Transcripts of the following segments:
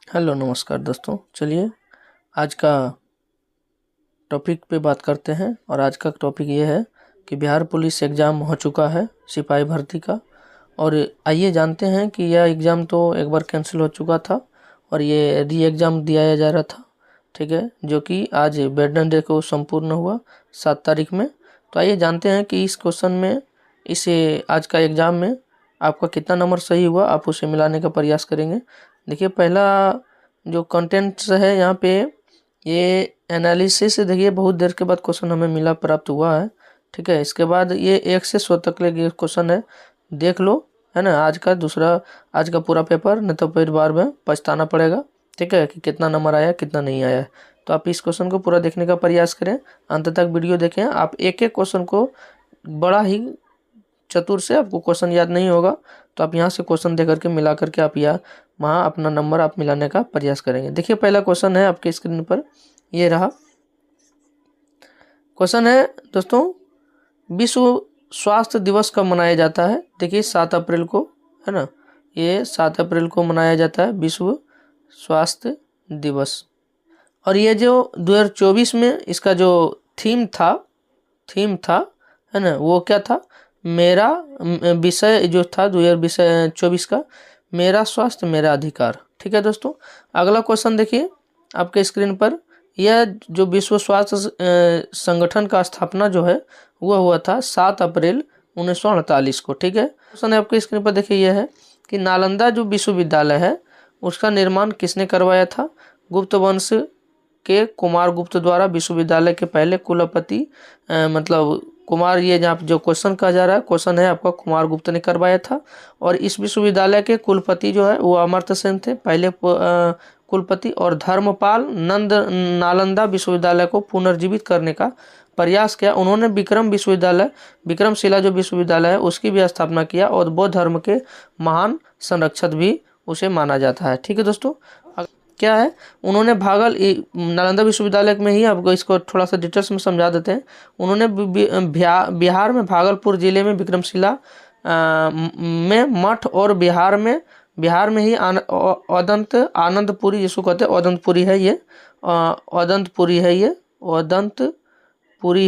Hello नमस्कार दोस्तों। चलिए आज का टॉपिक पे बात करते हैं। और आज का टॉपिक ये है कि बिहार पुलिस एग्ज़ाम हो चुका है सिपाही भर्ती का। और आइए जानते हैं कि यह एग्ज़ाम तो एक बार कैंसिल हो चुका था और ये री एग्ज़ाम दिया जा रहा था, ठीक है, जो कि आज वेडनेसडे को संपूर्ण हुआ 7 तारीख में। तो आइए जानते हैं कि इस क्वेश्चन में, इसे आज का एग्ज़ाम में आपका कितना नंबर सही हुआ, आप उसे मिलाने का प्रयास करेंगे। देखिए पहला जो कंटेंट्स है यहाँ पे, ये एनालिसिस से देखिए बहुत देर के बाद क्वेश्चन हमें मिला, प्राप्त हुआ है, ठीक है। इसके बाद ये 1 से 100 तक के क्वेश्चन है, देख लो, है ना। आज का पूरा पेपर, नहीं तो फिर बार में पछताना पड़ेगा, ठीक है, कि कितना नंबर आया कितना नहीं आया है। तो आप इस क्वेश्चन को पूरा देखने का प्रयास करें, अंत तक वीडियो देखें। आप एक एक क्वेश्चन को बड़ा ही चतुर से, आपको क्वेश्चन याद नहीं होगा तो आप यहाँ से क्वेश्चन दे करके मिला करके आप यहाँ वहाँ अपना नंबर आप मिलाने का प्रयास करेंगे। देखिए पहला क्वेश्चन है आपके स्क्रीन पर, ये रहा क्वेश्चन है दोस्तों। विश्व स्वास्थ्य दिवस कब मनाया जाता है? देखिए 7 अप्रैल को, है ना। ये 7 अप्रैल को मनाया जाता है विश्व स्वास्थ्य दिवस। और ये जो 2024 में इसका जो थीम था, है ना, वो क्या था? मेरा विषय जो था 2024 का, मेरा स्वास्थ्य मेरा अधिकार, ठीक है दोस्तों। अगला क्वेश्चन देखिए आपके स्क्रीन पर, यह जो विश्व स्वास्थ्य संगठन का स्थापना जो है वह हुआ था 7 अप्रैल 1948 को, ठीक है। क्वेश्चन आपके स्क्रीन पर देखिए यह है कि नालंदा जो विश्वविद्यालय है उसका निर्माण किसने करवाया था? गुप्त वंश के कुमार गुप्त द्वारा विश्वविद्यालय के पहले कुलपति, मतलब कुमार, ये जहाँ जो क्वेश्चन कहा जा रहा है, क्वेश्चन है आपका कुमार गुप्त ने करवाया था। और इस विश्वविद्यालय के कुलपति जो है वो अमर्त्य सेन थे, पहले कुलपति। और धर्मपाल नंद नालंदा विश्वविद्यालय को पुनर्जीवित करने का प्रयास किया। उन्होंने विक्रमशिला जो विश्वविद्यालय है उसकी भी स्थापना किया और बौद्ध धर्म के महान संरक्षक भी उसे माना जाता है, ठीक है दोस्तों। क्या है, उन्होंने नालंदा विश्वविद्यालय में ही, आपको इसको थोड़ा सा डिटेल्स में समझा देते हैं। उन्होंने बिहार में भागलपुर जिले में विक्रमशिला में मठ, और बिहार में ही आनंदपुरी, जिसको कहते हैं औदंतपुरी है ये, औदंतपुरी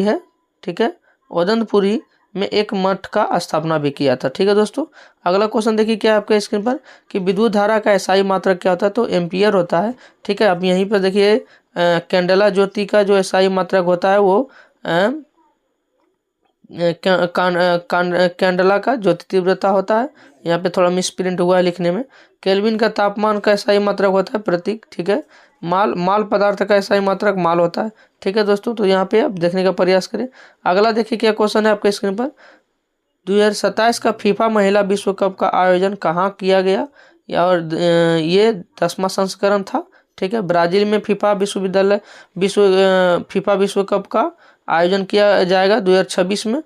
है, ठीक है। औदंतपुरी में एक मठ का स्थापना भी किया था, ठीक है दोस्तों। अगला क्वेश्चन देखिए क्या है आपके स्क्रीन पर, कि विद्युत धारा का एसआई मात्रक क्या होता है? तो एम्पियर होता है, ठीक है। अब यहीं पर देखिए कैंडेला ज्योति का जो एसआई मात्रक होता है वो कैंडला का ज्योति तीव्रता होता है। यहाँ पे थोड़ा मिस प्रिंट हुआ है लिखने में। केल्विन का तापमान का एसआई मात्रक होता है प्रतीक, ठीक है। माल पदार्थ का एसआई मात्रक माल होता है, ठीक है दोस्तों। तो यहाँ पे आप देखने का प्रयास करें। अगला देखिए क्या क्वेश्चन है आपके स्क्रीन पर, 2027 का फीफा महिला विश्व कप का आयोजन कहाँ किया गया? और ये 10वां संस्करण था, ठीक है। ब्राजील में फीफा विश्व कप का आयोजन किया जाएगा 2026 में।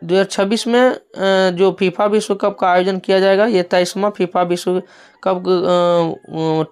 2026 में जो फीफा विश्व कप का आयोजन किया जाएगा, ये 23वां फीफा विश्व कप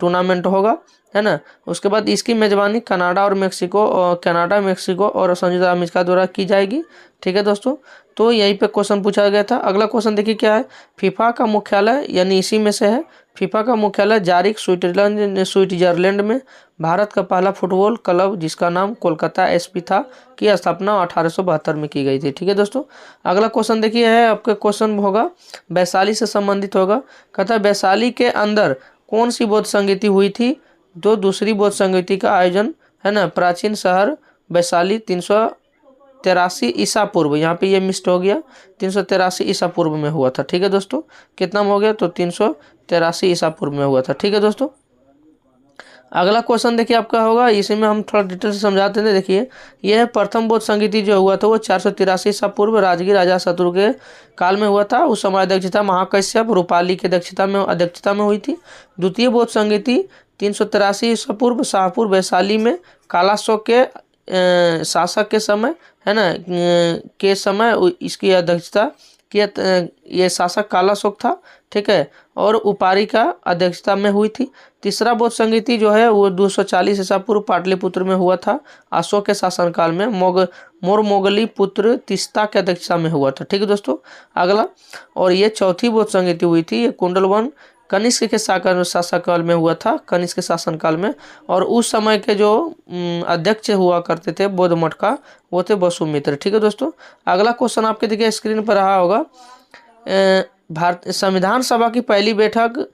टूर्नामेंट होगा, है ना। उसके बाद इसकी मेजबानी कनाडा, मेक्सिको और संयुक्त अमेरिका द्वारा की जाएगी, ठीक है दोस्तों। तो यहीं पे क्वेश्चन पूछा गया था। अगला क्वेश्चन देखिए क्या है, फीफा का मुख्यालय, यानी इसी में से है, फीफा का मुख्यालय जारिक स्विट्जरलैंड में। भारत का पहला फुटबॉल क्लब जिसका नाम कोलकाता एसपी था, की स्थापना 1872 में की गई थी, ठीक है दोस्तों। अगला क्वेश्चन देखिए है आपका, क्वेश्चन होगा वैशाली से संबंधित होगा। कहता है वैशाली के अंदर कौन सी बौद्ध संगीति हुई थी? तो दूसरी बौद्ध संगीति का आयोजन, है ना, प्राचीन शहर वैशाली 383 ईसा पूर्व, यहाँ पे ये मिस्ड हो गया, 383 ईसा पूर्व में हुआ था, ठीक है दोस्तों। कितना में हो गया? तो 383 ईसा पूर्व में हुआ था, ठीक है दोस्तों। अगला क्वेश्चन देखिए आपका होगा, इसी में हम थोड़ा डिटेल से समझाते हैं। देखिए यह प्रथम बौद्ध संगीति जो हुआ था वो 483 ईसा पूर्व राजगीर राजा शत्रु के काल में हुआ था। उस समय अध्यक्षता महाकश्यप रूपाली की अध्यक्षता में हुई थी। द्वितीय बौद्ध संगीति 383 ईसा पूर्व शाहपुर वैशाली में कालाशोक के शासक के समय, है ना, के समय इसकी अध्यक्षता कि ये शासक कालाशोक था, ठीक है, और उपारी का अध्यक्षता में हुई थी। तीसरा बौद्ध संगीति जो है वो 240 ईसा पूर्व पाटलिपुत्र में हुआ था, अशोक के शासनकाल में। मोगली पुत्र तिस्ता के अध्यक्षता में हुआ था, ठीक है दोस्तों। अगला, और ये चौथी बौद्ध संगीति हुई थी, ये कुंडलवन कनिष्क के शासनकाल में हुआ था, कनिष्क के शासनकाल में। और उस समय के जो अध्यक्ष हुआ करते थे बौद्ध मठ का, वो थे वसुमित्र। ठीक है दोस्तों, अगला क्वेश्चन आपके देखिए स्क्रीन पर रहा होगा। भारत संविधान सभा की पहली बैठक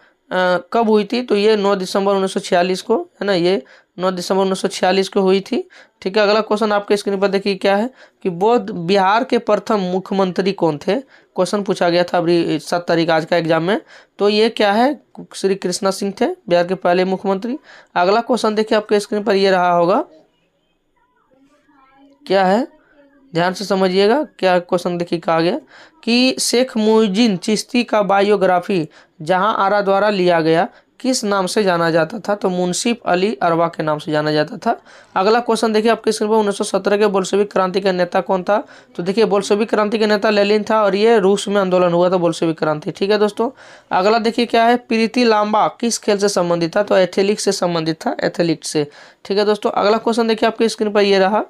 कब हुई थी? तो ये 9 दिसंबर 1946 को, है ना, ये 9 दिसंबर 1946 को हुई थी। ठीक है, अगला क्वेश्चन आपके स्क्रीन पर देखिए क्या है कि बौद्ध बिहार के प्रथम मुख्यमंत्री कौन थे? क्वेश्चन पूछा गया था अभी 7 तारीख आज का एग्जाम में। तो ये क्या है, श्री कृष्णा सिंह थे बिहार के पहले मुख्यमंत्री। अगला क्वेश्चन देखिए आपके स्क्रीन पर ये रहा होगा, क्या है, ध्यान से समझिएगा। क्या क्वेश्चन देखिए कहा गया कि शेख मुइनुद्दीन चिश्ती का बायोग्राफी जहां आरा द्वारा लिया गया किस नाम से जाना जाता था? तो मुंशीफ अली अरवा के नाम से जाना जाता था। अगला क्वेश्चन देखिए आपके स्क्रीन पर, 1917 के बोल्शेविक क्रांति का नेता कौन था? तो देखिए बोल्शेविक क्रांति का नेता लेनिन था, और ये रूस में आंदोलन हुआ था बोल्शेविक क्रांति। ठीक है दोस्तों, अगला देखिए क्या है, प्रीति लांबा किस खेल से संबंधित था? तो एथलेटिक्स से संबंधित था, एथलीट से। ठीक है दोस्तों, अगला क्वेश्चन देखिए आपके स्क्रीन पर ये रहा,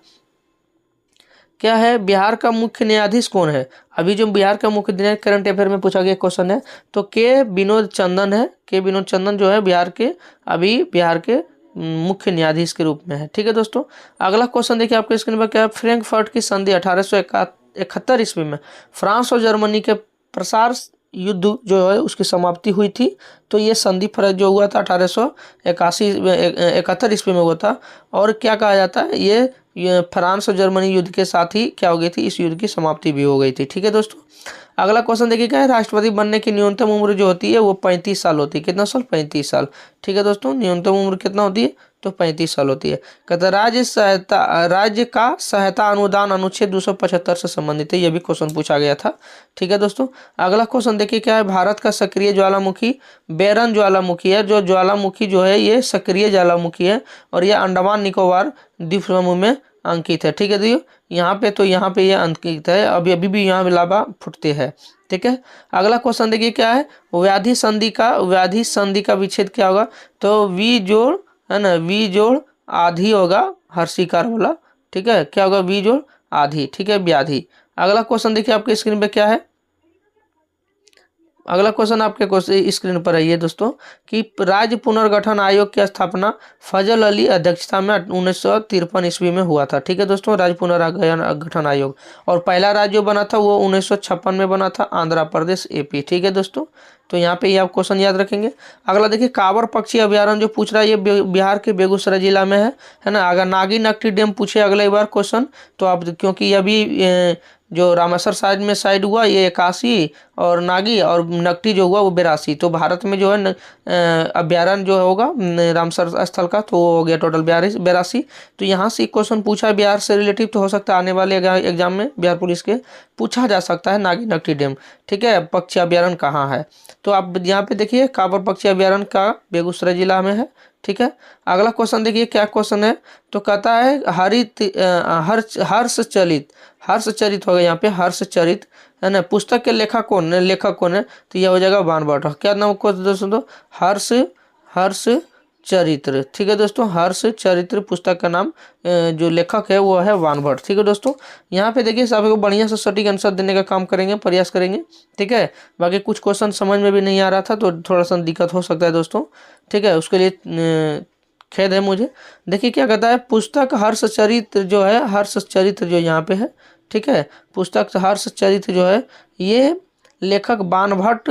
क्या है, बिहार का मुख्य न्यायाधीश कौन है? अभी जो बिहार का मुख्य न्यायाधीश करंट अफेयर में पूछा गया क्वेश्चन है, तो के विनोद चंदन है। के विनोद चंदन जो है बिहार के मुख्य न्यायाधीश के रूप में है। ठीक है दोस्तों, अगला क्वेश्चन देखिए आपके स्क्रीन पर, क्या है, फ्रैंकफर्ट की संधि 1871 ईस्वी में फ्रांस और जर्मनी के प्रसार युद्ध जो है उसकी समाप्ति हुई थी। तो ये संधि जो हुआ था 1871 ईस्वी में हुआ था। और क्या कहा जाता है, ये फ्रांस और जर्मनी युद्ध के साथ ही क्या हो गई थी, इस युद्ध की समाप्ति भी हो गई थी। ठीक है दोस्तों, अगला क्वेश्चन देखिए क्या है, राष्ट्रपति बनने की न्यूनतम उम्र जो होती है वो 35 साल होती है। कितना साल? 35 साल। ठीक है दोस्तों, न्यूनतम उम्र कितना होती है? तो 35 साल होती है। कहते हैं राज्य का सहायता अनुदान अनुच्छेद 275 से संबंधित है, ये भी क्वेश्चन पूछा गया था। ठीक है दोस्तों, अगला क्वेश्चन देखिए क्या है, भारत का सक्रिय ज्वालामुखी बेरन ज्वालामुखी है। जो ज्वालामुखी जो है ये सक्रिय ज्वालामुखी है, और यह अंडमान निकोबार द्वीप समूह में अंकित है। ठीक है दोस्तों, यहाँ पे ये अंकित है, अभी भी यहाँ लावा फुटते हैं। ठीक है, अगला क्वेश्चन देखिए क्या है, व्याधि संधि का विच्छेद क्या होगा? तो वी जोड़, है ना, वी जोड़ आधी होगा, हर्षिकार वाला। ठीक है, क्या होगा? वी जोड़ आधी। ठीक है, व्याधि। अगला क्वेश्चन देखिए आपके स्क्रीन पे क्या है, अगला क्वेश्चन आपके स्क्रीन पर है ये दोस्तों कि राज्य पुनर्गठन आयोग की स्थापना फजल अली अध्यक्षता में 1953 ईस्वी में हुआ था। ठीक है दोस्तों, राज्य पुनर्गठन आयोग, और पहला राज्य जो बना था वो 1956 में बना था, आंध्र प्रदेश, एपी। ठीक है दोस्तों, तो यहाँ पे ये आप क्वेश्चन याद रखेंगे। अगला देखिए, कांवर पक्षी अभ्यारण्य जो पूछ रहा है, ये बिहार के बेगूसराय जिला में है ना। अगर नागी नकटी डैम पूछे अगले बार क्वेश्चन, तो आप, क्योंकि ये भी जो रामेश्वर साइड हुआ ये 81, और नागी और नकटी जो हुआ वो 82। तो भारत में जो है अभ्यारण्य जो होगा रामसर स्थल का, तो वो हो गया टोटल 82। तो यहाँ से क्वेश्चन पूछा है बिहार से रिलेटिव, तो हो सकता है आने वाले एग्जाम में बिहार पुलिस के पूछा जा सकता है नागी नकटी डैम। ठीक है, पक्षी अभ्यारण्य कहाँ है? तो आप यहाँ पे देखिए कांवर पक्षी अभ्यारण्य का बेगूसराय जिला में है। ठीक है, अगला क्वेश्चन देखिए क्या क्वेश्चन है, तो कहता है हर्षचरित होगा यहाँ पे, हर्षचरित, है ना, पुस्तक के लेखक कौन है? तो यह हो जाएगा बाणभट्ट। क्या नाम को दोस्तों? तो हर्ष चरित्र। ठीक है दोस्तों, हर्ष चरित्र पुस्तक का नाम जो लेखक है वो है बाणभट्ट। ठीक है दोस्तों, यहाँ पे देखिए सब को बढ़िया से सटीक आंसर देने का काम करेंगे, प्रयास करेंगे। ठीक है, बाकी कुछ क्वेश्चन समझ में भी नहीं आ रहा था तो थोड़ा सा दिक्कत हो सकता है दोस्तों। ठीक है, उसके लिए खेद है मुझे। देखिए क्या कहता है, पुस्तक हर्षचरित्र जो है, हर्षचरित्र जो यहाँ पे है, ठीक है, पुस्तक हर्षचरित्र जो है ये लेखक बाणभट्ट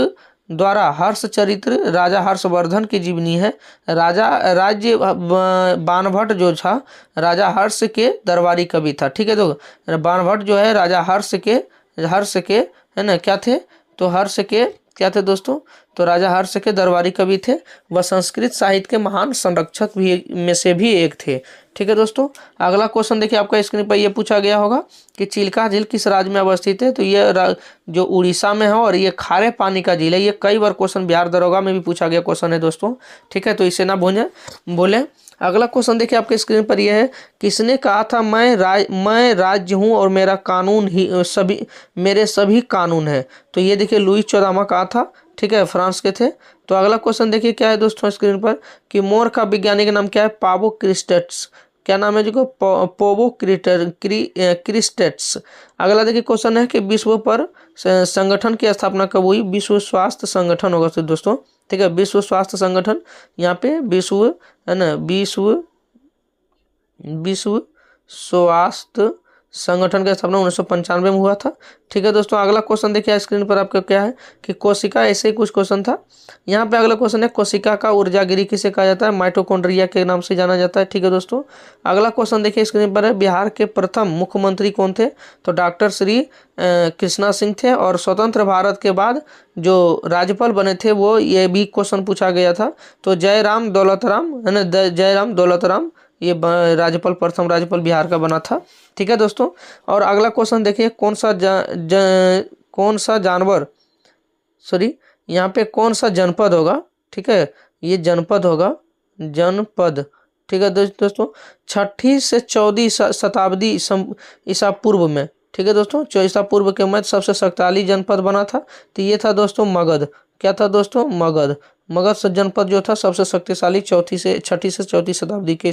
द्वारा हर्षचरित्र राजा हर्षवर्धन की जीवनी है। राज्य बाणभट्ट जो था राजा हर्ष के दरबारी कवि था। ठीक है, तो बाणभट्ट जो है राजा हर्ष के है ना क्या थे? तो हर्ष के क्या थे दोस्तों? तो राजा हर्ष के दरबारी कवि थे। वह संस्कृत साहित्य के महान संरक्षक भी में से भी एक थे। ठीक है दोस्तों, अगला क्वेश्चन देखिए आपका स्क्रीन पर ये पूछा गया होगा कि चिल्का झील किस राज्य में अवस्थित है? तो ये जो उड़ीसा में है, और ये खारे पानी का झील है। ये कई बार क्वेश्चन बिहार दरोगा में भी पूछा गया क्वेश्चन है दोस्तों। ठीक है, तो इसे ना बोले। अगला क्वेश्चन देखिए आपके स्क्रीन पर यह है, किसने कहा था मैं राज्य हूँ और मेरा कानून ही मेरे सभी कानून है? तो ये देखिए लुईस 14वां कहा था। ठीक है, फ्रांस के थे। तो अगला क्वेश्चन देखिए क्या है दोस्तों स्क्रीन पर कि मोर का वैज्ञानिक नाम क्या है? पावो क्रिस्टेट्स। क्या नाम है जी? पोवो क्रिस्टेट्स। अगला देखिए क्वेश्चन है कि विश्व पर संगठन की स्थापना कब हुई? विश्व स्वास्थ्य संगठन होगा दोस्तों। ठीक है। विश्व स्वास्थ्य संगठन, यहाँ पे विश्व, है ना, विश्व स्वास्थ्य संगठन का स्थापना 1995 में हुआ था। ठीक है दोस्तों, अगला क्वेश्चन देखिए स्क्रीन पर आपका क्या है कि कोशिका, ऐसे ही कुछ क्वेश्चन था। यहाँ पे अगला क्वेश्चन है कोशिका का ऊर्जागिरी किसे कहा जाता है? माइटोकॉन्ड्रिया के नाम से जाना जाता है। ठीक है दोस्तों, अगला क्वेश्चन देखिए स्क्रीन पर है, बिहार के प्रथम मुख्यमंत्री कौन थे? तो डॉक्टर श्री कृष्णा सिंह थे। और स्वतंत्र भारत के बाद जो राज्यपाल बने थे वो, ये भी क्वेश्चन पूछा गया था, तो जयराम दौलत राम, है ना, जयराम दौलत राम, ये राज्यपाल, प्रथम राज्यपाल बिहार का बना था। ठीक है दोस्तों, और अगला क्वेश्चन देखिए, कौन सा जानवर, सॉरी, यहाँ पे कौन सा जनपद होगा? ठीक है, ये जनपद होगा, जनपद। ठीक है दोस्तों, 6ठी से 14वीं शताब्दी ईसा पूर्व में, ठीक है दोस्तों, ईसा पूर्व के मध्य सबसे शक्तिशाली जनपद बना था, तो ये था दोस्तों मगध। क्या था दोस्तों? मगध। मगध से जनपद जो था सबसे शक्तिशाली 6ठी से 14वीं शताब्दी के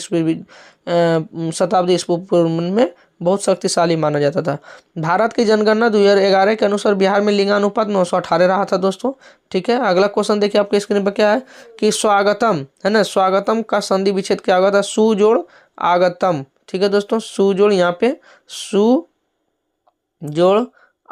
शताब्दी ईसा पूर्व में बहुत शक्तिशाली माना जाता था। भारत की जनगणना 2011 के अनुसार बिहार में लिंगानुपात 918 रहा था दोस्तों। ठीक है, अगला क्वेश्चन देखिए आपके स्क्रीन पर क्या है कि स्वागतम, है ना, स्वागतम का संधि विच्छेद क्या होगा था? सुजोड़ आगतम। ठीक है दोस्तों, सुजोड़, यहाँ पे सुजोड़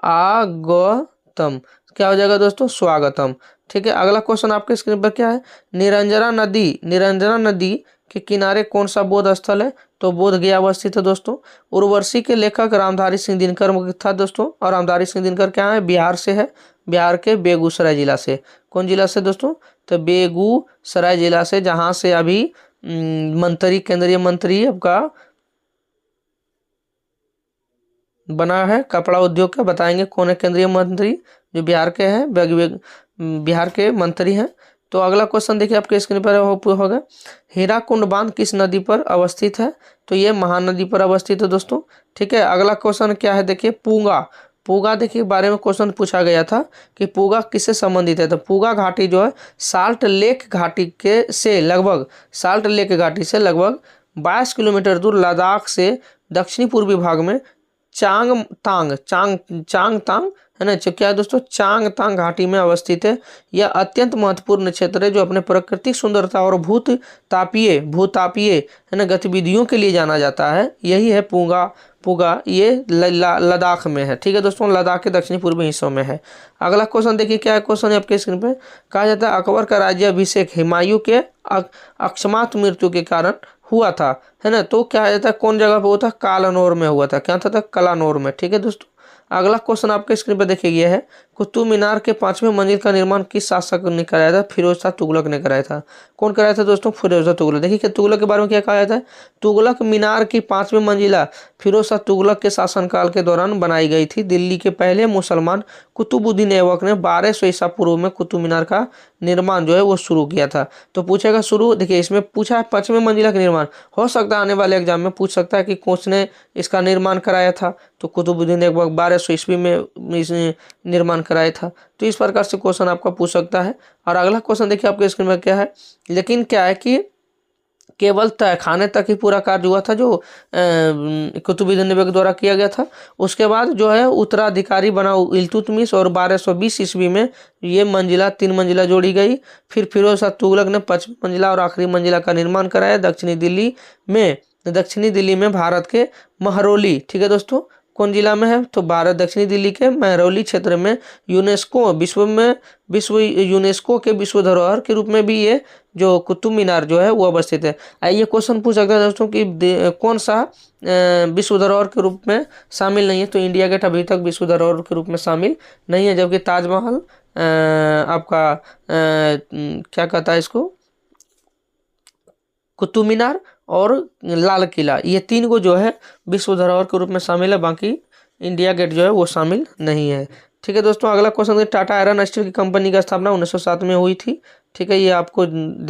आगतम क्या हो जाएगा दोस्तों? स्वागतम। ठीक है, अगला क्वेश्चन आपके स्क्रीन पर क्या है? निरंजना नदी के किनारे कौन सा बौद्ध स्थल है? तो बोध गया अवस्थित है दोस्तों। उर्वशी के लेखक रामधारी सिंह दिनकर था दोस्तों, और रामधारी सिंह दिनकर क्या है? बिहार से है, बिहार के बेगूसराय जिला से। कौन जिला से दोस्तों? तो बेगूसराय जिला से, जहां से अभी मंत्री, केंद्रीय मंत्री आपका बना है कपड़ा उद्योग का, बताएंगे कौन है केंद्रीय मंत्री जो बिहार के हैं, बिहार के मंत्री हैं। तो अगला क्वेश्चन देखिए आपके स्क्रीन पर होगा, हीराकुंड बांध किस नदी पर अवस्थित है? तो ये महानदी पर अवस्थित है दोस्तों। ठीक है, अगला क्वेश्चन क्या है देखिए, पूगा। पूगा देखिए बारे में क्वेश्चन पूछा गया था कि पूगा किससे संबंधित है? तो पूगा घाटी जो है साल्ट लेक घाटी से लगभग 22 किलोमीटर दूर लद्दाख से दक्षिणी पूर्वी भाग में चांगतांग, है ना, क्या है दोस्तों? चांगतांग घाटी में अवस्थित है। यह अत्यंत महत्वपूर्ण क्षेत्र है जो अपने प्राकृतिक सुंदरता और भूतापीय, है ना, गतिविधियों के लिए जाना जाता है। यही है पूगा, ये लद्दाख में है। ठीक है दोस्तों, लद्दाख के दक्षिणी पूर्वी हिस्सों में है। अगला क्वेश्चन देखिए क्या क्वेश्चन है आपके स्क्रीन पे, कहा जाता है अकबर का राज्याभिषेक हुमायूं के अकस्मात मृत्यु के कारण हुआ था, है ना, तो क्या जाता है कौन जगह पे हुआ था? कालानौर में हुआ था। क्या था? कलानौर में। ठीक है दोस्तों, अगला क्वेश्चन आपके स्क्रीन पर देखिए यह है, कुतुब मीनार के 5वें मंजिल का निर्माण किस शासक ने कराया था? फिरोज शाह तुगलक ने कराया था। कौन कराया था दोस्तों? फिरोज शाह तुगलक। देखिए कि तुगलक के बारे में क्या कहा जाता है, तुगलक मीनार की 5वीं मंजिला फिरोज शाह तुगलक के शासनकाल के दौरान बनाई गई थी। दिल्ली के पहले मुसलमान कुतुबुद्दीन ऐबक ने 1200 ईसा पूर्व में कुतुब मीनार का निर्माण जो है वो शुरू किया था। तो पूछेगा शुरू, देखिए इसमें पूछा है 5वीं मंजिला का निर्माण, हो सकता है आने वाले एग्जाम में पूछ सकता है कि कौन ने इसका निर्माण कराया था? तो कुतुबुद्दीन ऐबक 1200 ईस्वी में निर्माण कराया था। तो इस प्रकार से क्वेश्चन आपका पूछ सकता है। और अगला क्वेश्चन देखिए आपके स्क्रीन में क्या है, लेकिन क्या है कि केवल तहखाने तक ही पूरा कार्य हुआ था जो कुतुबुद्दीन ऐबक द्वारा किया गया था। उसके बाद जो है उत्तराधिकारी बना इल्तुतमिश, और 1220 ईस्वी में ये 3 मंजिला जोड़ी गई। फिर फिरोज शाह तुगलक ने 5वीं मंजिला और आखिरी मंजिला का निर्माण कराया दक्षिणी दिल्ली में भारत के महरौली। ठीक है दोस्तों, कौन जिला में है? तो भारत दक्षिणी दिल्ली के महरौली क्षेत्र में यूनेस्को के विश्व धरोहर के रूप में भी ये जो कुतुब मीनार जो है वो अवस्थित है। ये क्वेश्चन पूछ सकता है दोस्तों कि कौन सा विश्व धरोहर के रूप में शामिल नहीं है? तो इंडिया गेट अभी तक विश्व धरोहर के रूप में शामिल नहीं है, जबकि ताजमहल आपका क्या कहता है इसको, कुतुब मीनार और लाल किला, ये 3 को जो है विश्व धरोहर के रूप में शामिल है, बाकी इंडिया गेट जो है वो शामिल नहीं है। ठीक है दोस्तों, अगला क्वेश्चन है, टाटा आयरन स्टील की कंपनी का स्थापना 1907 में हुई थी। ठीक है, ये आपको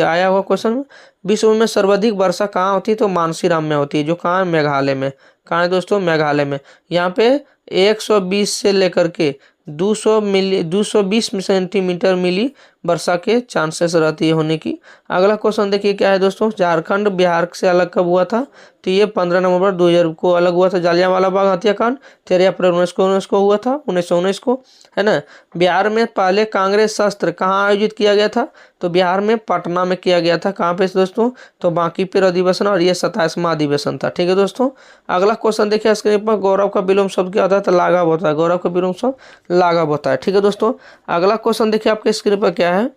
आया हुआ क्वेश्चन। विश्व में सर्वाधिक वर्षा कहाँ होती है? तो मानसीराम में होती है, जो कहाँ है? मेघालय में। कहाँ है दोस्तों? मेघालय में। यहाँ पे 120 से लेकर के 220 सेंटीमीटर मिली वर्षा के चांसेस रहती है होने की। अगला क्वेश्चन देखिए क्या है दोस्तों, झारखंड बिहार से अलग कब हुआ था? तो ये 15 नवंबर 2000 को अलग हुआ था। जलियांवाला बाग हत्याकांड 13 अप्रैल 1919 को हुआ था, 1919 को, है ना। बिहार में पहले कांग्रेस शस्त्र कहाँ आयोजित किया गया था? तो बिहार में पटना में किया गया था। कहाँ पे दोस्तों? तो बांकीपुर अधिवेशन, और ये 27वां अधिवेशन था। ठीक है दोस्तों। अगला क्वेश्चन देखिए स्क्रीन पर, गौरव का विलोम शब्द क्या होता है? तो लाघव होता है। गौरव का विलोम शब्द लाघव होता है। ठीक है दोस्तों। अगला क्वेश्चन देखिए आपके स्क्रीन पर क्या है,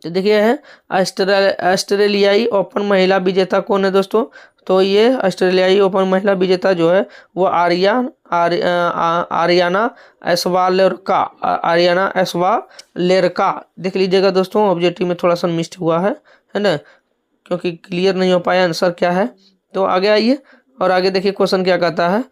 तो देखिए है ऑस्ट्रेलियाई ओपन महिला विजेता कौन है दोस्तों? तो ये ऑस्ट्रेलियाई ओपन महिला विजेता जो है वो आरियाना एस्वालेरका। देख लीजिएगा दोस्तों, ऑब्जेक्टिव में थोड़ा सा मिस्टेक हुआ है ना, क्योंकि क्लियर नहीं हो पाया आंसर क्या है। तो आगे आइए और आगे देखिए क्वेश्चन क्या कहता है।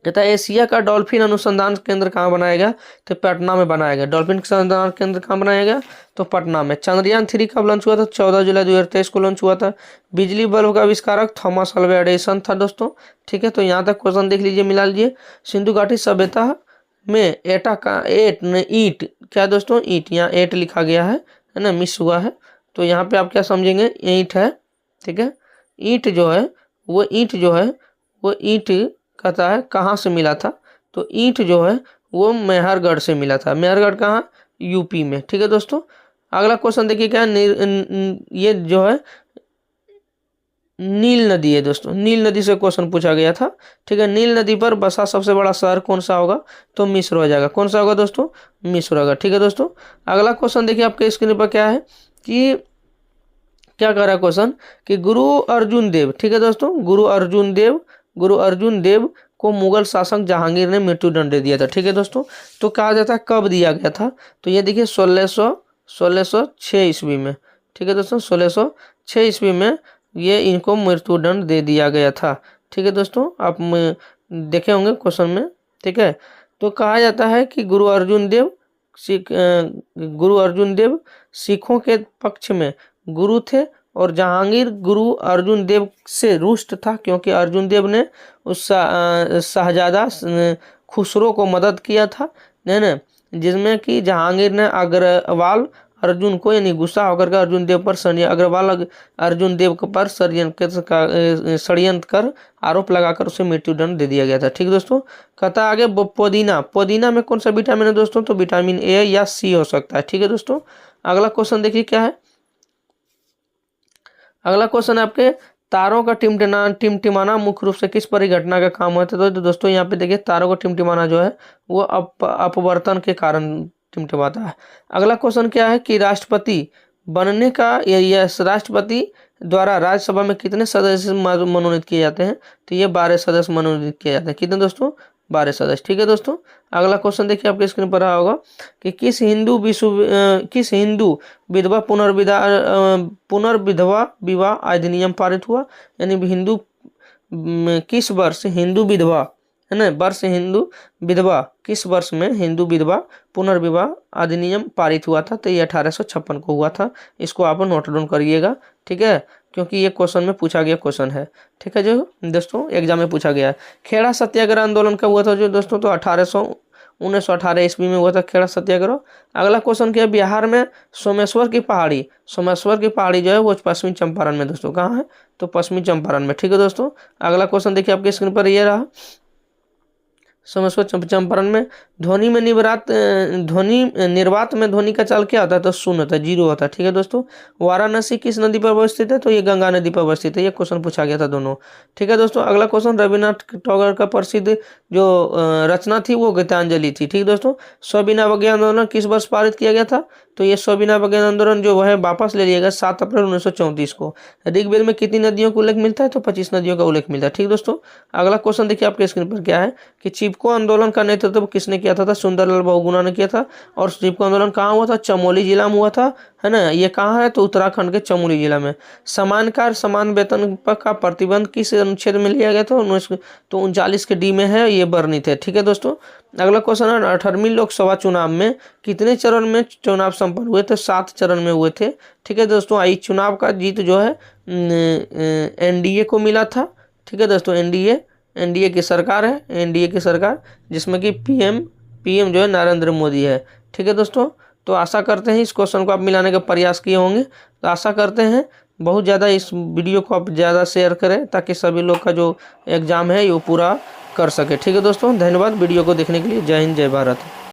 कहता है एशिया का डॉल्फिन अनुसंधान केंद्र कहाँ बनाया गया? तो पटना में बनाया गया। डॉल्फिन अनुसंधान केंद्र कहाँ बनाया गया? तो पटना में। चंद्रयान 3 कब लॉन्च हुआ था? 14 जुलाई 2023 को लॉन्च हुआ था। बिजली बल्ब का आविष्कारक थॉमस अल्वा एडिसन था दोस्तों। ठीक है, तो यहाँ तक क्वेश्चन देख लीजिए, मिला लीजिए। सिंधु घाटी सभ्यता में एटा का ईट क्या दोस्तों? ईट, यहाँ 8 लिखा गया है ना, मिस हुआ है। तो यहाँ पे आप क्या समझेंगे? ईट है। ठीक है, ईट जो है वो ईट कहता है कहाँ से मिला था? तो ईंट जो है वो मेहरगढ़ से मिला था। मेहरगढ़ कहाँ? यूपी में। ठीक है दोस्तों। अगला क्वेश्चन देखिए क्या है, ये जो है नील नदी है दोस्तों। नील नदी से क्वेश्चन पूछा गया था। ठीक है, नील नदी पर बसा सबसे बड़ा शहर कौन सा होगा? तो मिस्र हो जाएगा। कौन सा होगा दोस्तों? मिस्र होगा। ठीक है दोस्तों। अगला क्वेश्चन देखिए आपके स्क्रीन पर क्या है कि क्या कर रहा है क्वेश्चन कि गुरु अर्जुन देव, ठीक है दोस्तों, गुरु अर्जुन देव को मुगल शासक जहांगीर ने मृत्युदंड दे दिया था। ठीक है दोस्तों। तो कहा जाता है कब दिया गया था? तो ये देखिए 1606 ईस्वी में। ठीक है दोस्तों, 1606 ईस्वी में ये इनको मृत्युदंड दे दिया गया था। ठीक है दोस्तों, आप देखे होंगे क्वेश्चन में। ठीक है, तो कहा जाता है कि गुरु अर्जुन देव सिखों के पक्ष में गुरु थे, और जहांगीर गुरु अर्जुन देव से रुष्ट था, क्योंकि अर्जुन देव ने उस शहजादा खुसरो को मदद किया था, है ना, जिसमें कि जहांगीर ने अग्रवाल अर्जुन को, यानी गुस्सा होकर के अर्जुन देव पर अर्जुन देव पर षड्यंत्र कर आरोप लगाकर उसे मृत्युदंड दे दिया गया था। ठीक दोस्तों। कहता है आगे पुदीना में कौन सा विटामिन है दोस्तों? तो विटामिन ए या सी हो सकता है। ठीक है दोस्तों। अगला क्वेश्चन देखिए क्या है। अगला क्वेश्चन है आपके, तारों का टिमटिमाना मुख्य रूप से किस परिघटना का काम होता है? तो दोस्तों यहाँ पे देखिए, तारों का टिमटिमाना जो है वो अपवर्तन के कारण टिमटिमाता है। अगला क्वेश्चन क्या है कि राष्ट्रपति बनने का या राष्ट्रपति द्वारा राज्यसभा में कितने सदस्य मनोनीत किए जाते हैं? तो ये 12 सदस्य मनोनीत किए जाते हैं। कितने दोस्तों? 12 सदस्य। ठीक है दोस्तों। अगला क्वेश्चन देखिए आपके स्क्रीन पर रहा होगा कि किस हिंदू विधवा पुनर्विधवा विवाह अधिनियम पारित हुआ? यानी किस वर्ष हिंदू विधवा, है ना, किस वर्ष में हिंदू विधवा पुनर्विवाह अधिनियम पारित हुआ था? तो ये 1856 को हुआ था। इसको आप नोट डाउन करिएगा। ठीक है, क्योंकि ये क्वेश्चन में पूछा गया क्वेश्चन है। ठीक है जो दोस्तों, एग्जाम में पूछा गया है। खेड़ा सत्याग्रह आंदोलन कब हुआ था जो दोस्तों? तो 1918 ईस्वी में हुआ था खेड़ा सत्याग्रह। अगला क्वेश्चन क्या है, बिहार में सोमेश्वर की पहाड़ी जो है वो पश्चिमी चंपारण में दोस्तों। कहाँ है? तो पश्चिमी चंपारण में। ठीक है दोस्तों। अगला क्वेश्चन देखिए आपके स्क्रीन पर ये रहा, सोमेश्वर चंपारण में ध्वनि निर्वात में ध्वनि का चाल क्या होता है? तो शून्य होता है, 0 होता है। ठीक है दोस्तों। वाराणसी किस नदी पर अवस्थित है? तो ये गंगा नदी पर अवस्थित है। ये क्वेश्चन पूछा गया था दोनों। ठीक है दोस्तों। अगला क्वेश्चन, रविन्द्रनाथ टैगोर का प्रसिद्ध जो रचना थी वो गीतांजलि थी। ठीक दोस्तों। स्वबिना अवज्ञा आंदोलन किस वर्ष पारित किया गया था? तो ये स्वबिना अवज्ञा आंदोलन जो है वापस ले लिया गया 7 अप्रैल 1934 को। ऋग्वेद में कितनी नदियों का उल्लेख मिलता है? तो 25 नदियों का उल्लेख मिलता है। ठीक दोस्तों। अगला क्वेश्चन देखिए आपके स्क्रीन पर क्या है कि चिपको आंदोलन का नेतृत्व किसने किया था? सुंदरलाल बहुगुणा ने किया था। और चिपको आंदोलन कहाँ हुआ था? चमोली जिला में हुआ था, है ना। ये कहाँ है? तो उत्तराखंड के चमोली जिला में। समान कार्य समान वेतन का प्रतिबंध किस अनुच्छेद में लिया गया था? 39 के डी में है, ये वर्णित है। ठीक है दोस्तों। अगला क्वेश्चन है, 18वीं लोकसभा चुनाव में कितने चरण में चुनाव संपन्न हुए थे? 7 चरण में हुए थे। ठीक है दोस्तों। इस चुनाव का जीत जो है एनडीए को मिला था। ठीक है दोस्तों। एनडीए की सरकार है, जिसमें कि पीएम जो है नरेंद्र मोदी है। ठीक है दोस्तों। तो आशा करते हैं इस क्वेश्चन को आप मिलाने का प्रयास किए होंगे। तो आशा करते हैं बहुत ज़्यादा इस वीडियो को आप ज़्यादा शेयर करें ताकि सभी लोग का जो एग्ज़ाम है वो पूरा कर सके। ठीक है दोस्तों, धन्यवाद वीडियो को देखने के लिए। जय हिंद, जय भारत।